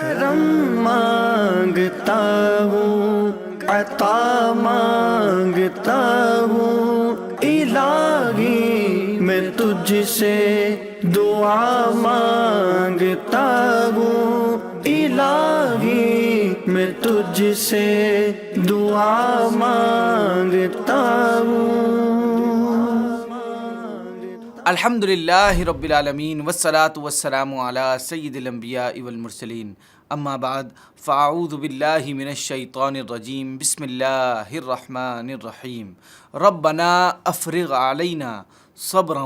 کرم مانگتا ہوں، عطا مانگتا ہوں، الہی میں تجھ سے دعا مانگتا ہوں، الہی میں تجھ سے دعا مانگتا ہوں۔ الحمدللہ رب العالمین والصلاة والسلام علی سید الانبیاء والمرسلین، اما بعد فاعوذ باللہ من الشیطان الرجیم، بسم اللہ الرحمن الرحیم، ربنا افرغ علینا صبرا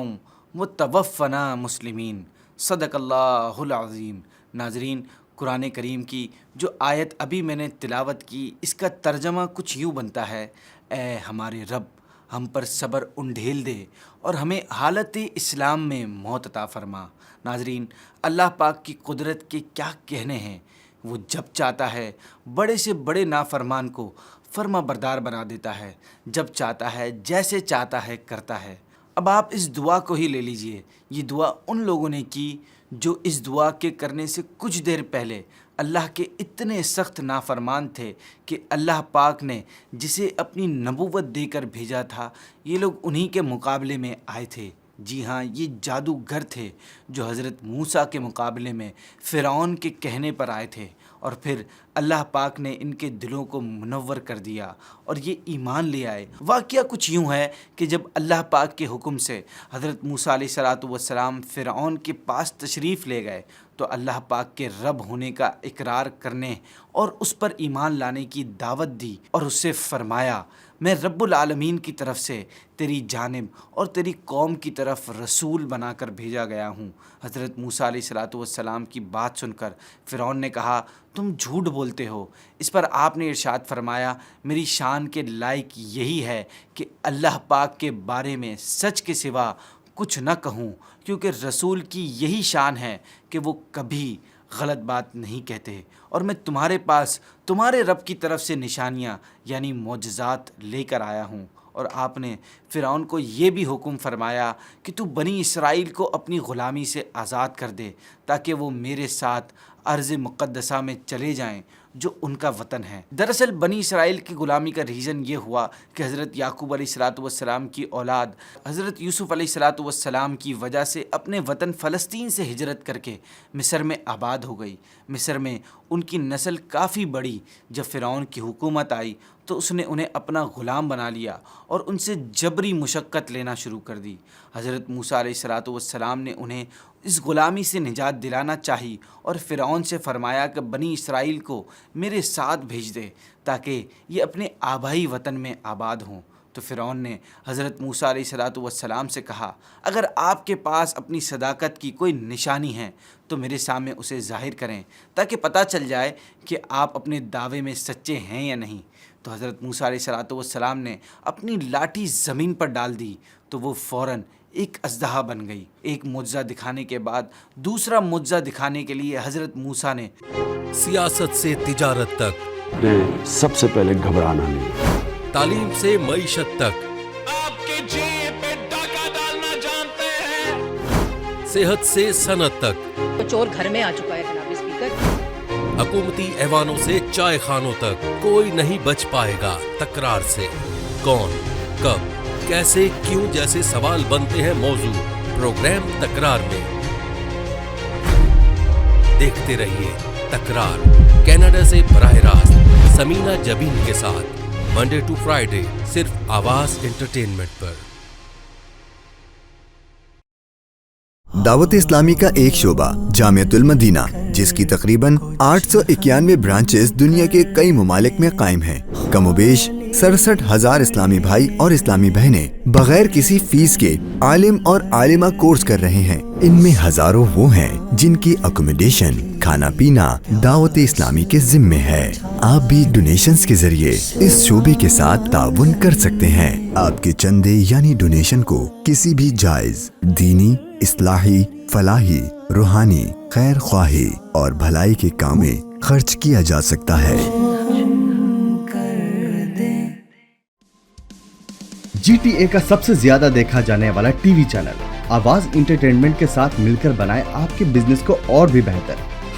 وتوفنا مسلمین، صدق اللہ العظیم۔ ناظرین، قرآن کریم کی جو آیت ابھی میں نے تلاوت کی، اس کا ترجمہ کچھ یوں بنتا ہے: اے ہمارے رب، ہم پر صبر انڈھیل دے اور ہمیں حالت اسلام میں موت عطا فرما۔ ناظرین، اللہ پاک کی قدرت کے کیا کہنے ہیں۔ وہ جب چاہتا ہے بڑے سے بڑے نافرمان کو فرما بردار بنا دیتا ہے، جب چاہتا ہے جیسے چاہتا ہے کرتا ہے۔ اب آپ اس دعا کو ہی لے لیجئے، یہ دعا ان لوگوں نے کی جو اس دعا کے کرنے سے کچھ دیر پہلے اللہ کے اتنے سخت نافرمان تھے کہ اللہ پاک نے جسے اپنی نبوت دے کر بھیجا تھا، یہ لوگ انہی کے مقابلے میں آئے تھے۔ جی ہاں، یہ جادوگر تھے جو حضرت موسیٰ کے مقابلے میں فرعون کے کہنے پر آئے تھے، اور پھر اللہ پاک نے ان کے دلوں کو منور کر دیا اور یہ ایمان لے آئے۔ واقعہ کچھ یوں ہے کہ جب اللہ پاک کے حکم سے حضرت موسیٰ علیہ السلام فرعون کے پاس تشریف لے گئے تو اللہ پاک کے رب ہونے کا اقرار کرنے اور اس پر ایمان لانے کی دعوت دی، اور اس سے فرمایا: میں رب العالمین کی طرف سے تیری جانب اور تیری قوم کی طرف رسول بنا کر بھیجا گیا ہوں۔ حضرت موسیٰ علیہ السلام کی بات سن کر فرعون نے کہا: تم جھوٹ بولتے ہو۔ اس پر آپ نے ارشاد فرمایا: میری شان کے لائق یہی ہے کہ اللہ پاک کے بارے میں سچ کے سوا کچھ نہ کہوں، کیونکہ رسول کی یہی شان ہے کہ وہ کبھی غلط بات نہیں کہتے، اور میں تمہارے پاس تمہارے رب کی طرف سے نشانیاں یعنی معجزات لے کر آیا ہوں۔ اور آپ نے فرعون کو یہ بھی حکم فرمایا کہ تو بنی اسرائیل کو اپنی غلامی سے آزاد کر دے تاکہ وہ میرے ساتھ ارض مقدسہ میں چلے جائیں جو ان کا وطن ہے۔ دراصل بنی اسرائیل کی غلامی کا ریزن یہ ہوا کہ حضرت یعقوب علیہ السلام کی اولاد حضرت یوسف علیہ السلام کی وجہ سے اپنے وطن فلسطین سے ہجرت کر کے مصر میں آباد ہو گئی۔ مصر میں ان کی نسل کافی بڑی۔ جب فرعون کی حکومت آئی تو اس نے انہیں اپنا غلام بنا لیا اور ان سے جبری مشقت لینا شروع کر دی۔ حضرت موسیٰ علیہ السلام نے انہیں اس غلامی سے نجات دلانا چاہی اور فرعون سے فرمایا کہ بنی اسرائیل کو میرے ساتھ بھیج دے تاکہ یہ اپنے آبائی وطن میں آباد ہوں۔ تو فرعون نے حضرت موسیٰ علیہ السلام سے کہا: اگر آپ کے پاس اپنی صداقت کی کوئی نشانی ہے تو میرے سامنے اسے ظاہر کریں تاکہ پتہ چل جائے کہ آپ اپنے دعوے میں سچے ہیں یا نہیں۔ تو حضرت موسیٰ علیہ السلام نے اپنی لاٹھی زمین پر ڈال دی تو وہ فوراً ایک اژدہا بن گئی۔ ایک معجزہ دکھانے کے بعد دوسرا معجزہ دکھانے کے لیے حضرت موسیٰ نے سیاست سے تجارت تک، سب سے پہلے گھبرانا نہیں، تعلیم سے معیشت تک، آپ کے جیب پہ ڈاکہ ڈالنا جانتے ہیں، صحت سے صنعت تک، چور گھر میں آ چکا ہے جناب اسپیکر۔ حکومتی ایوانوں سے چائے خانوں تک، کوئی نہیں بچ پائے گا تکرار سے۔ کون، کب، کیسے، کیوں جیسے سوال بنتے ہیں موضوع پروگرام تکرار میں۔ دیکھتے رہیے تکرار، کینیڈا سے براہ راست سمینہ جبین کے ساتھ، منڈے ٹو فرائیڈے، صرف آواز انٹرٹینمنٹ پر۔ دعوت اسلامی کا ایک شعبہ جامعۃ المدینہ، جس کی تقریباً 891 برانچز دنیا کے کئی ممالک میں قائم ہیں۔ کم و بیش 67,000 اسلامی بھائی اور اسلامی بہنیں بغیر کسی فیس کے عالم اور عالمہ کورس کر رہے ہیں۔ ان میں ہزاروں وہ ہیں جن کی اکوموڈیشن، کھانا پینا دعوت اسلامی کے ذمے ہے۔ آپ بھی ڈونیشنز کے ذریعے اس شعبے کے ساتھ تعاون کر سکتے ہیں۔ آپ کے چندے یعنی ڈونیشن کو کسی بھی جائز دینی، اصلاحی، فلاحی، روحانی، خیر خواہی اور بھلائی کے کام میں خرچ کیا جا سکتا ہے۔ جی ٹی اے کا سب سے زیادہ دیکھا جانے والا ٹی وی چینل آواز انٹرٹینمنٹ کے ساتھ مل کر بنائے آپ کے بزنس کو اور بھی بہتر۔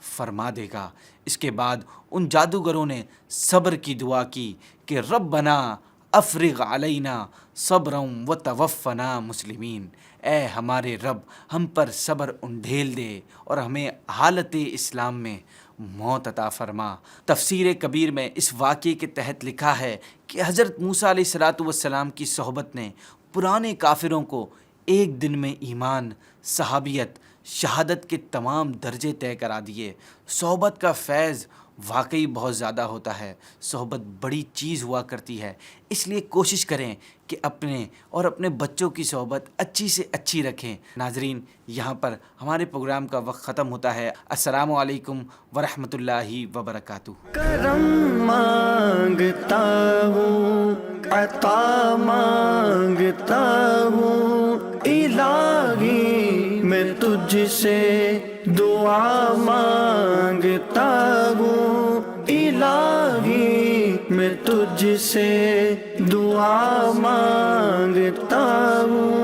فرما دے گا۔ اس کے بعد ان جادوگروں نے صبر کی دعا کی کہ ربنا افرغ علینا صبرا وتوفنا مسلمین، اے ہمارے رب ہم پر صبر انڈھیل دے اور ہمیں حالت اسلام میں موت عطا فرما۔ تفسیر کبیر میں اس واقعے کے تحت لکھا ہے کہ حضرت موسیٰ علیہ السلام کی صحبت نے پرانے کافروں کو ایک دن میں ایمان، صحابیت، شہادت کے تمام درجے طے کرا دیے۔ صحبت کا فیض واقعی بہت زیادہ ہوتا ہے، صحبت بڑی چیز ہوا کرتی ہے، اس لیے کوشش کریں کہ اپنے اور اپنے بچوں کی صحبت اچھی سے اچھی رکھیں۔ ناظرین، یہاں پر ہمارے پروگرام کا وقت ختم ہوتا ہے۔ السلام علیکم ورحمۃ اللہ وبرکاتہ۔ کرم مانگتا ہوں، عطا مانگتا ہوں، الہی میں تجھ سے دعا مانگتا ہوں، الہی میں تجھ سے دعا مانگتا ہوں۔